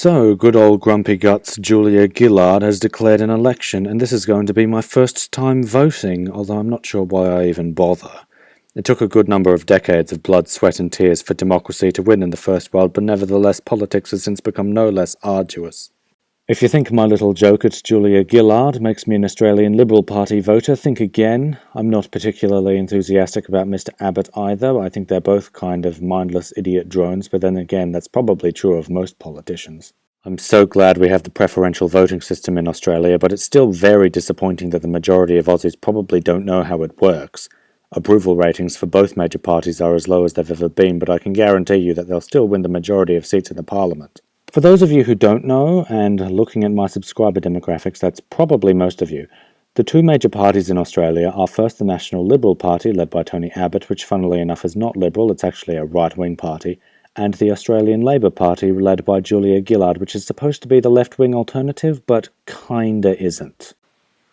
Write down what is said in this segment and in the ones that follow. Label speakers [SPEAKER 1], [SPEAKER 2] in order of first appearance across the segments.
[SPEAKER 1] So, good old grumpy guts Julia Gillard has declared an election, and this is going to be my first time voting, although I'm not sure why I even bother. It took a good number of decades of blood, sweat and tears for democracy to win in the First World, but nevertheless politics has since become no less arduous. If you think my little joke at Julia Gillard makes me an Australian Liberal Party voter, think again. I'm not particularly enthusiastic about Mr. Abbott either. I think they're both kind of mindless idiot drones, but then again, that's probably true of most politicians. I'm so glad we have the preferential voting system in Australia, but it's still very disappointing that the majority of Aussies probably don't know how it works. Approval ratings for both major parties are as low as they've ever been, but I can guarantee you that they'll still win the majority of seats in the parliament. For those of you who don't know, and looking at my subscriber demographics, that's probably most of you, the two major parties in Australia are first the National Liberal Party, led by Tony Abbott, which funnily enough is not liberal, it's actually a right-wing party, and the Australian Labor Party, led by Julia Gillard, which is supposed to be the left-wing alternative, but kinda isn't.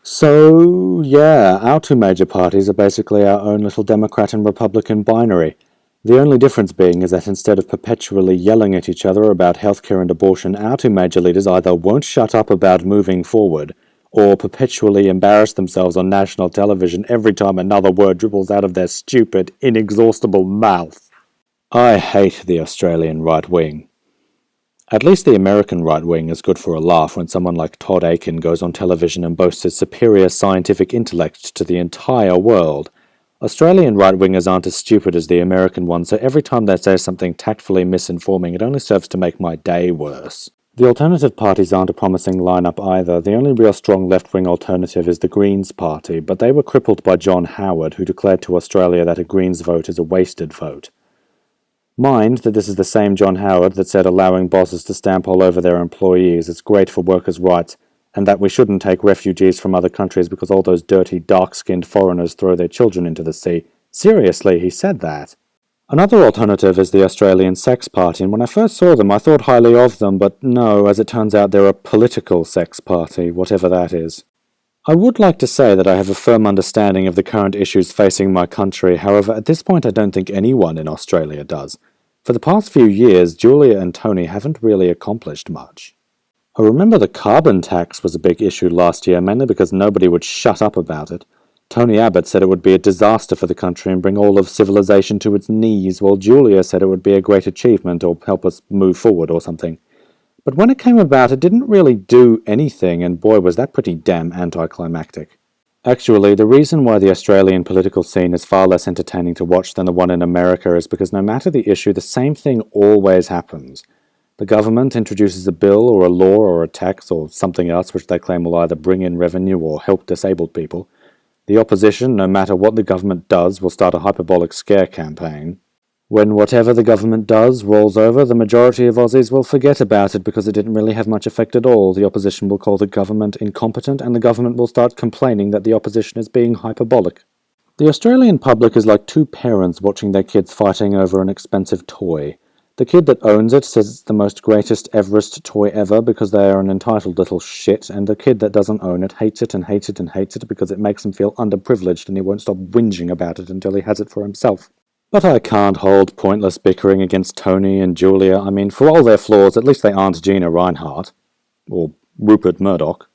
[SPEAKER 1] So, yeah, our two major parties are basically our own little Democrat and Republican binary. The only difference being is that instead of perpetually yelling at each other about healthcare and abortion, our two major leaders either won't shut up about moving forward, or perpetually embarrass themselves on national television every time another word dribbles out of their stupid, inexhaustible mouth. I hate the Australian right wing. At least the American right wing is good for a laugh when someone like Todd Akin goes on television and boasts his superior scientific intellect to the entire world. Australian right-wingers aren't as stupid as the American ones, so every time they say something tactfully misinforming, it only serves to make my day worse. The alternative parties aren't a promising lineup either. The only real strong left-wing alternative is the Greens Party, but they were crippled by John Howard, who declared to Australia that a Greens vote is a wasted vote. Mind that this is the same John Howard that said allowing bosses to stamp all over their employees is great for workers' rights, and that we shouldn't take refugees from other countries because all those dirty, dark-skinned foreigners throw their children into the sea. Seriously, he said that. Another alternative is the Australian Sex Party, and when I first saw them I thought highly of them, but no, as it turns out they're a political sex party, whatever that is. I would like to say that I have a firm understanding of the current issues facing my country, however, at this point I don't think anyone in Australia does. For the past few years, Julia and Tony haven't really accomplished much. I remember the carbon tax was a big issue last year, mainly because nobody would shut up about it. Tony Abbott said it would be a disaster for the country and bring all of civilization to its knees, while Julia said it would be a great achievement or help us move forward or something. But when it came about, it didn't really do anything, and boy was that pretty damn anticlimactic. Actually, the reason why the Australian political scene is far less entertaining to watch than the one in America is because no matter the issue, the same thing always happens. The government introduces a bill or a law or a tax or something else which they claim will either bring in revenue or help disabled people. The opposition, no matter what the government does, will start a hyperbolic scare campaign. When whatever the government does rolls over, the majority of Aussies will forget about it because it didn't really have much effect at all. The opposition will call the government incompetent, and the government will start complaining that the opposition is being hyperbolic. The Australian public is like two parents watching their kids fighting over an expensive toy. The kid that owns it says it's the most greatest Everest toy ever because they are an entitled little shit, and the kid that doesn't own it hates it and hates it and hates it because it makes him feel underprivileged and he won't stop whinging about it until he has it for himself. But I can't hold pointless bickering against Tony and Julia. I mean, for all their flaws, at least they aren't Gina Reinhardt. Or Rupert Murdoch.